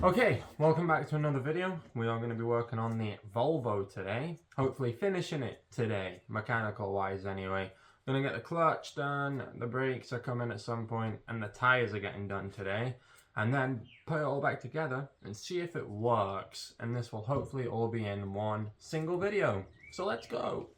Okay, welcome back to another video. We are going to be working on the Volvo today. Hopefully finishing it today, mechanical wise anyway. Going to get the clutch done, the brakes are coming at some point, and the tyres are getting done today. And then put it all back together and see if it works. And this will hopefully all be in one single video. So let's go.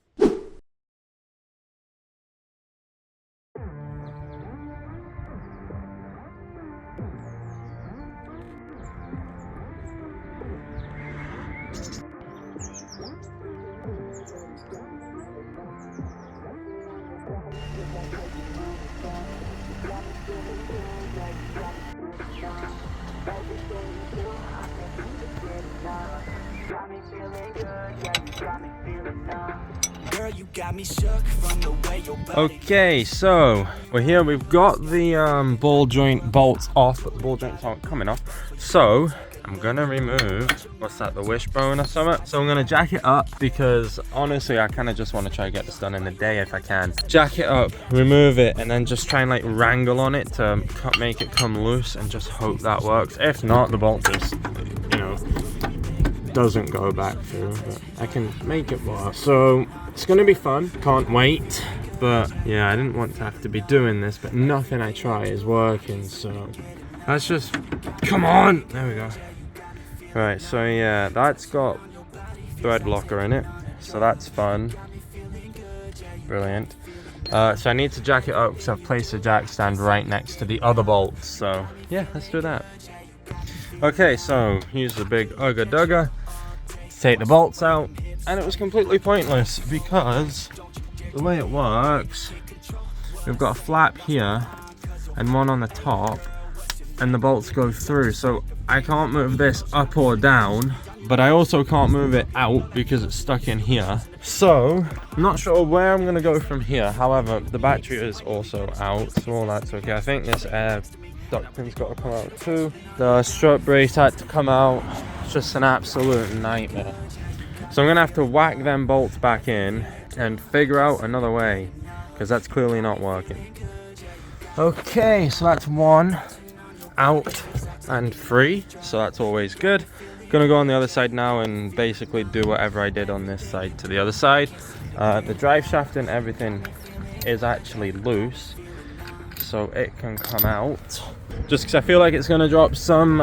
Okay, so we're here. We've got the ball joint bolts off, but the ball joints aren't coming off. So I'm gonna remove, what's that, the wishbone or something? So I'm gonna jack it up because honestly I kind of just want to try to get this done in a day if I can. Jack it up, remove it, and then just try and like wrangle on it to make it come loose and just hope that works. If not, the bolt just, you know, doesn't go back through, but I can make it work. So it's gonna be fun, can't wait. But yeah, I didn't want to have to be doing this, but nothing I try is working, so let's just, come on, there we go. Right, so yeah, that's got thread locker in it, so that's fun. Brilliant. So I need to jack it up because I've placed a jack stand right next to the other bolts, so yeah, let's do that. Okay, so use the big ugga dugga to take the bolts out, and it was completely pointless because the way it works, we've got a flap here and one on the top, and the bolts go through, so I can't move this up or down, but I also can't move it out because it's stuck in here. So I'm not sure where I'm gonna go from here. However, the battery is also out, so all that's okay. I think this air duct pin's got to come out too. The strut brace had to come out. It's just an absolute nightmare. So I'm gonna have to whack them bolts back in and figure out another way, because that's clearly not working. Okay, so that's one out and free, so that's always good. Gonna go on the other side now and basically do whatever I did on this side to the other side. The drive shaft and everything is actually loose, so it can come out, just because I feel like it's gonna drop some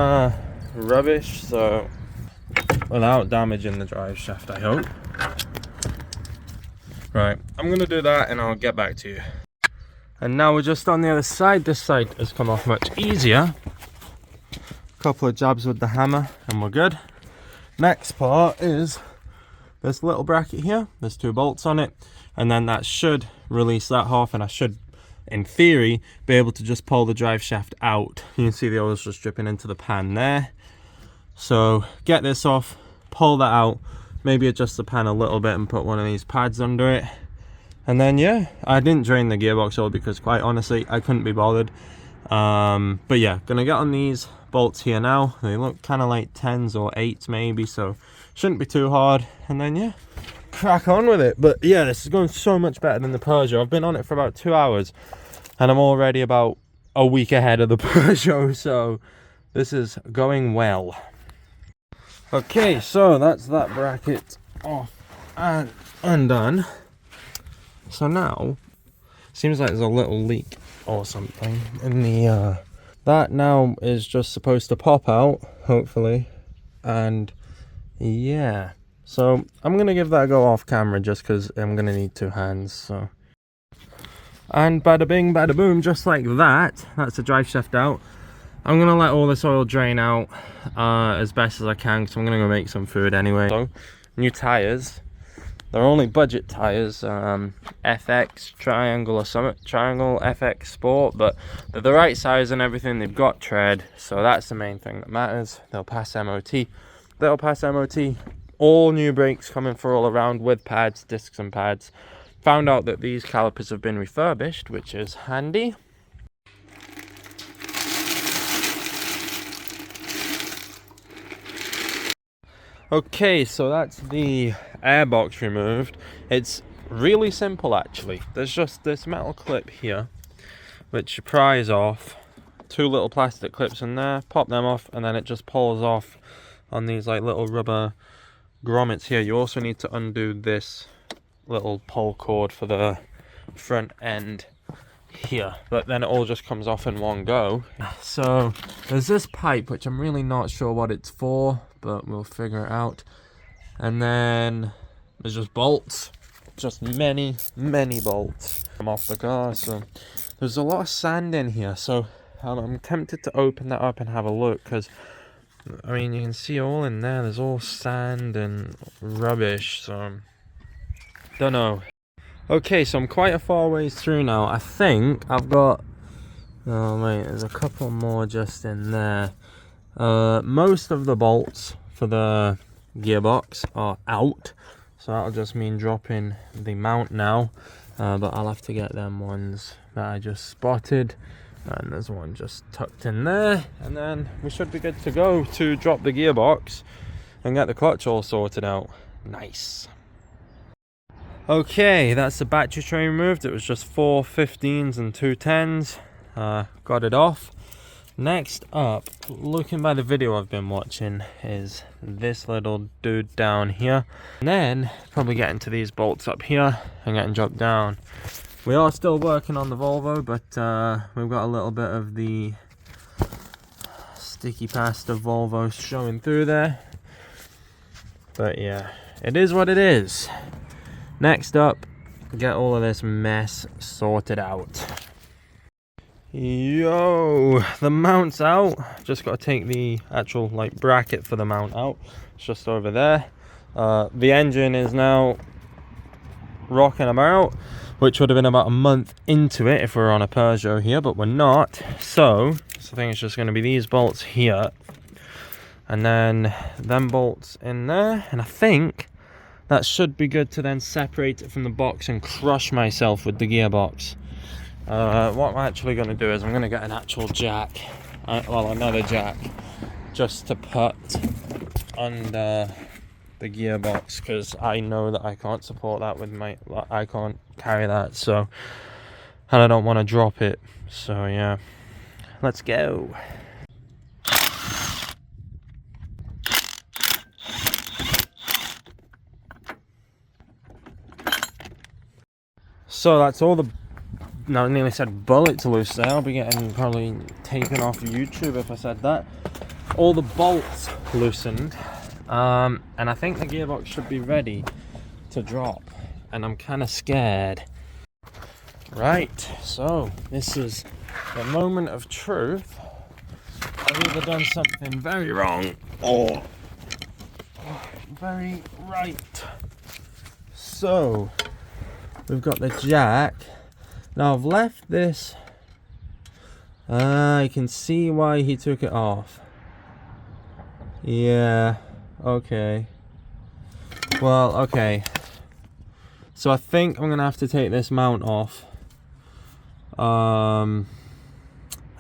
rubbish, so without damaging the drive shaft, I hope. Right, I'm gonna do that and I'll get back to you. And now we're just on the other side. This side has come off much easier. A couple of jabs with the hammer and we're good. Next part is this little bracket here. There's two bolts on it, and then that should release that half, and I should, in theory, be able to just pull the drive shaft out. You can see the oil's just dripping into the pan there. So get this off, pull that out, maybe adjust the pan a little bit and put one of these pads under it. And then yeah, I didn't drain the gearbox oil because quite honestly I couldn't be bothered. But yeah, gonna get on these bolts here now. They look kind of like 10s or 8s maybe, so shouldn't be too hard. And then yeah, crack on with it. But yeah, this is going so much better than the Peugeot. I've been on it for about 2 hours and I'm already about a week ahead of the Peugeot, so this is going well. Okay, so that's that bracket off and undone. So now, seems like there's a little leak or something in the, that now is just supposed to pop out, hopefully, and yeah. So I'm gonna give that a go off camera just because I'm gonna need two hands, so. And bada bing, bada boom, just like that, that's the drive shaft out. I'm gonna let all this oil drain out as best as I can, because I'm gonna go make some food anyway. So, new tires. They're only budget tires, FX Triangle or something, Triangle FX Sport, but they're the right size and everything. They've got tread, so that's the main thing that matters. They'll pass MOT. They'll pass MOT. All new brakes coming for all around with pads, discs and pads. Found out that these calipers have been refurbished, which is handy. Okay, so that's the airbox removed. It's really simple actually. There's just this metal clip here which you prise off, 2 little plastic clips in there, pop them off, and then it just pulls off on these like little rubber grommets here. You also need to undo this little pull cord for the front end here, but then it all just comes off in one go. So there's this pipe, which I'm really not sure what it's for, but we'll figure it out. And then there's just bolts, just many bolts come off the car. So there's a lot of sand in here, so I'm tempted to open that up and have a look, because I mean, you can see all in there, there's all sand and rubbish, so don't know. Okay, so I'm quite a far ways through now. I think I've got, oh wait, there's a couple more just in there. Most of the bolts for the gearbox are out, so that'll just mean dropping the mount now, but I'll have to get them ones that I just spotted, and there's one just tucked in there, and then we should be good to go to drop the gearbox and get the clutch all sorted out. Nice. Okay, that's the battery tray removed. It was just 4 15s and 2 10s. Got it off. Next up, looking by the video I've been watching, is this little dude down here. And then probably getting to these bolts up here and getting dropped down. We are still working on the Volvo, but we've got a little bit of the sticky pasta Volvo showing through there. But yeah, it is what it is. Next up, get all of this mess sorted out. Yo, the mount's out. Just got to take the actual like bracket for the mount out. It's just over there. The engine is now rocking about, which would have been about a month into it if we were on a Peugeot here, but we're not. So I think it's just going to be these bolts here, and then them bolts in there, and I think that should be good to then separate it from the box and crush myself with the gearbox. What I'm actually going to do is I'm going to get an actual jack, well, another jack, just to put under the gearbox, because I know that I can't support that with my, I can't carry that, so, and I don't want to drop it, so yeah, let's go. So that's all the, no, I nearly said bullets loose there. I'll be getting probably taken off YouTube if I said that. All the bolts loosened, and I think the gearbox should be ready to drop, and I'm kind of scared. Right, so this is the moment of truth. I've either done something very wrong or very right. So we've got the jack. Now I've left this. I can see why he took it off. Yeah, okay. Well, okay. So I think I'm gonna have to take this mount off. I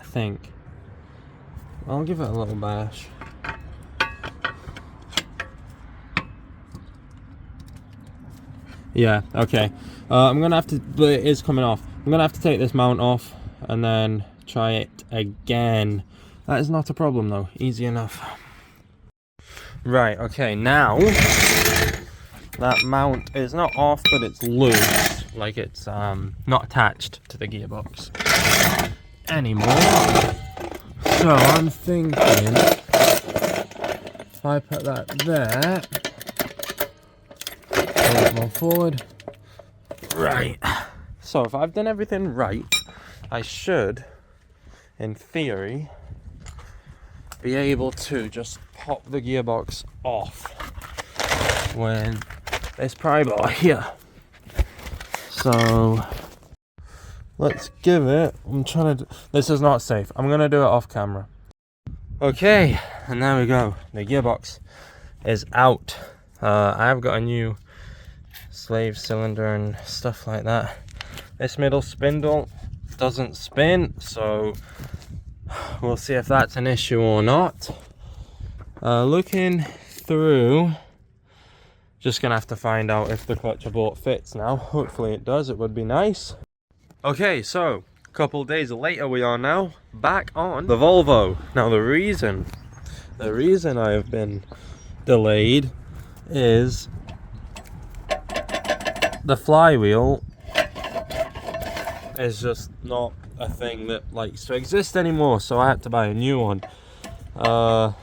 think. I'll give it a little bash. Yeah, okay. I'm gonna have to, but it is coming off. I'm gonna have to take this mount off and then try it again. That is not a problem though, easy enough. Right, okay, now that mount is not off, but it's loose, like it's not attached to the gearbox anymore. So I'm thinking if I put that there, a bit more forward. Right. So if I've done everything right, I should, in theory, be able to just pop the gearbox off when this pry bar here. So let's give it, I'm trying to, this is not safe. I'm gonna do it off camera. Okay, and there we go. The gearbox is out. I've got a new slave cylinder and stuff like that. This middle spindle doesn't spin, so we'll see if that's an issue or not. Looking through, just gonna have to find out if the clutch I bought fits now. Hopefully it does, it would be nice. Okay, so Couple days later we are now back on the Volvo. Now the reason I have been delayed is the flywheel is just not a thing that likes to exist anymore, so I had to buy a new one. That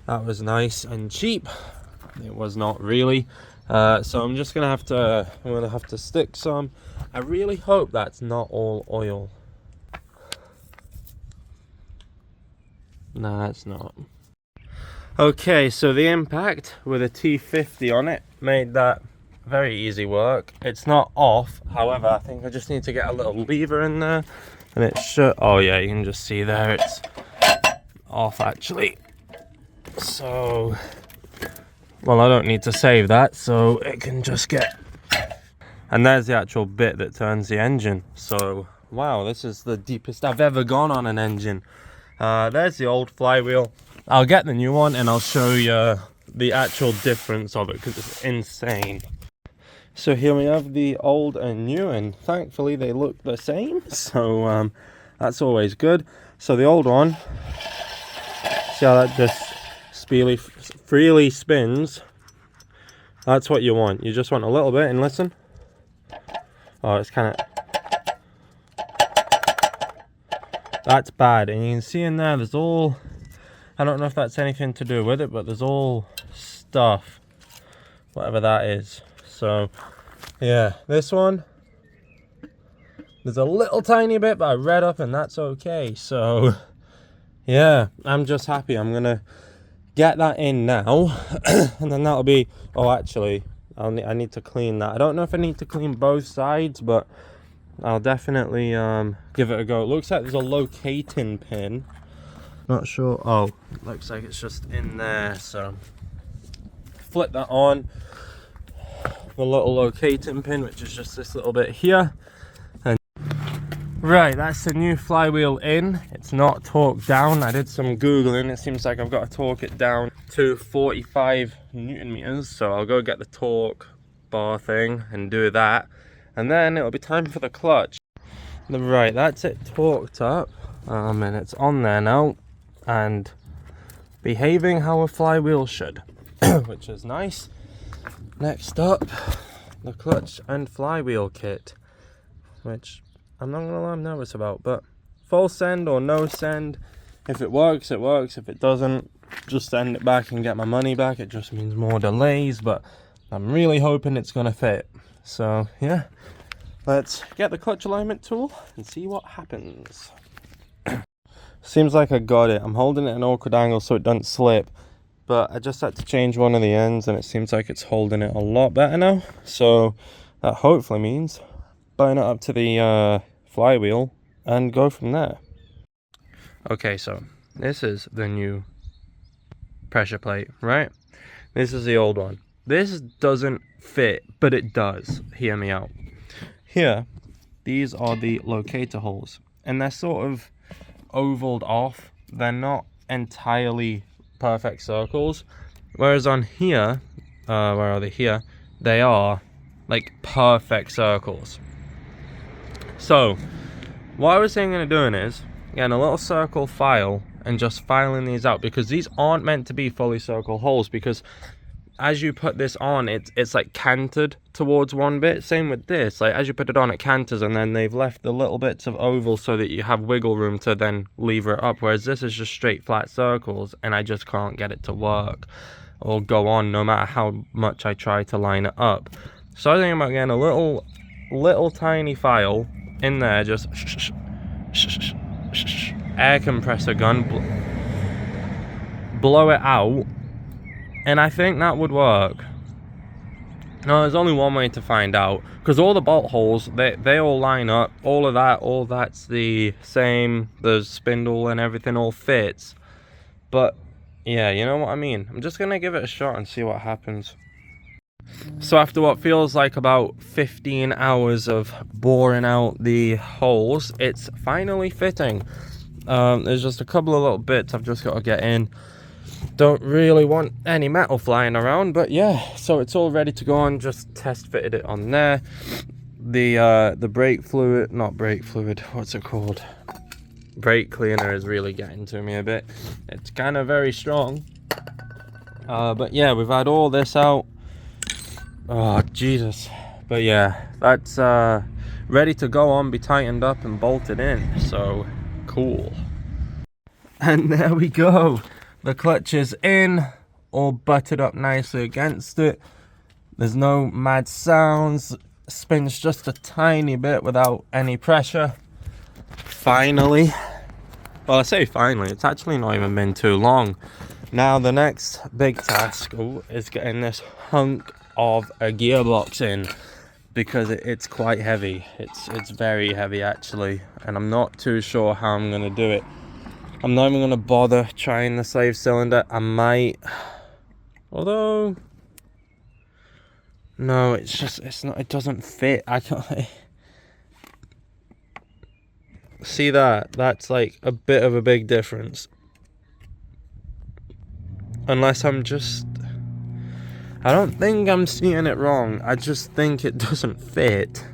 was nice and cheap. It was not really. So I'm just gonna have to stick some. I really hope that's not all oil. Nah, it's not. Okay, so the impact with a T50 on it made that very easy work. It's not off, however, I think I just need to get a little lever in there, and it should. Oh yeah, you can just see there it's off actually. So, well, I don't need to save that, so it can just get. And there's the actual bit that turns the engine. So, wow, this is the deepest I've ever gone on an engine. There's the old flywheel. I'll get the new one and I'll show you the actual difference of it, because it's insane. So here we have the old and new, and thankfully they look the same. So that's always good. So the old one, see how that just freely spins? That's what you want. You just want a little bit, and listen. Oh, it's kind of... That's bad. And you can see in there, there's all... I don't know if that's anything to do with it, but there's all stuff. Whatever that is. So, yeah. This one, there's a little tiny bit, but I read up and that's okay. So, yeah. I'm just happy. I'm going to get that in now. And then that'll be... Oh, actually... I need to clean that. I don't know if I need to clean both sides, but I'll definitely give it a go. It looks like there's a locating pin. Not sure. Oh, looks like it's just in there. So flip that on. The little locating pin, which is just this little bit here. And right, that's the new flywheel in. It's not torqued down. I did some Googling. It seems like I've got to torque it down to 45 Newton meters. So I'll go get the torque bar thing and do that. And then it'll be time for the clutch. Right, that's it torqued up. And it's on there now. And behaving how a flywheel should. Which is nice. Next up, the clutch and flywheel kit. Which... I'm not gonna lie, I'm nervous about, but full send or no send, if it works, it works. If it doesn't, just send it back and get my money back. It just means more delays, but I'm really hoping it's gonna fit. So yeah, let's get the clutch alignment tool and see what happens. Seems like I got it. I'm holding it at an awkward angle so it doesn't slip, but I just had to change one of the ends and it seems like it's holding it a lot better now. So that hopefully means button it up to the flywheel and go from there. Okay, so this is the new pressure plate, right? This is the old one. This doesn't fit, but it does. Hear me out. Here, these are the locator holes, and they're sort of ovaled off. They're not entirely perfect circles. Whereas on here, where are they? Here, they are like perfect circles. So, what I was thinking of doing is getting a little circle file and just filing these out, because these aren't meant to be fully circle holes, because as you put this on, it's like canted towards one bit. Same with this, like as you put it on, it canters, and then they've left the little bits of oval so that you have wiggle room to then lever it up, whereas this is just straight flat circles, and I just can't get it to work or go on no matter how much I try to line it up. So I was thinking about getting a little tiny file in there, just air compressor gun, blow it out, and I think that would work. No, there's only one way to find out, because all the bolt holes, they all line up, all that's the same, the spindle and everything all fits. But yeah, you know what I mean. I'm just gonna give it a shot and see what happens. So after what feels like about 15 hours of boring out the holes, it's finally fitting. There's just a couple of little bits I've just got to get in. Don't really want any metal flying around, but yeah, so it's all ready to go on. Just test fitted it on there. the brake fluid, not brake fluid, what's it called? Brake cleaner is really getting to me a bit. It's kind of very strong. But yeah, we've had all this out. Oh, Jesus. But yeah, that's ready to go on, be tightened up and bolted in. So, cool. And there we go. The clutch is in, all buttered up nicely against it. There's no mad sounds. Spins just a tiny bit without any pressure. Finally. Well, I say finally, it's actually not even been too long. Now the next big task is getting this hunk of a gearbox in, because it's quite heavy. It's very heavy actually, and I'm not too sure how I'm gonna do it. I'm not even gonna bother trying the slave cylinder. I might, although no, it's not, it doesn't fit. I can't see that. That's like a bit of a big difference. Unless I'm just, I don't think I'm seeing it wrong. I just think it doesn't fit.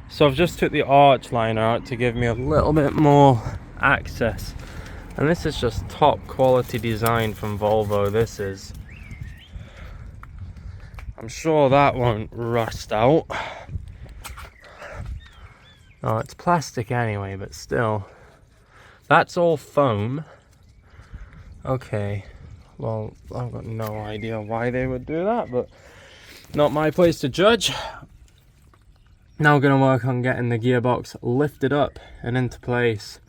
So I've just took the arch liner out to give me a little bit more access. And this is just top quality design from Volvo. This is, I'm sure that won't rust out. Oh, it's plastic anyway, but still. That's all foam. Okay. Well, I've got no idea why they would do that, but not my place to judge. Now we're going to work on getting the gearbox lifted up and into place.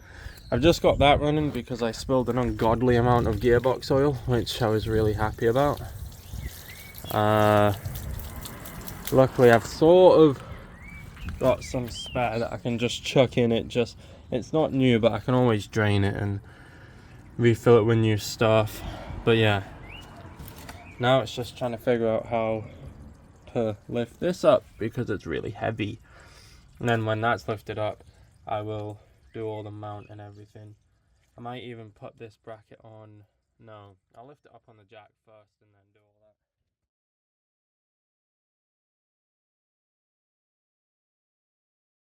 I've just got that running because I spilled an ungodly amount of gearbox oil, which I was really happy about. Luckily I've sort of got some spare that I can just chuck in. It's not new, but I can always drain it and refill it with new stuff. But yeah, now it's just trying to figure out how to lift this up because it's really heavy. And then when that's lifted up, I will do all the mount and everything. I might even put this bracket on. No, I'll lift it up on the jack first and then do all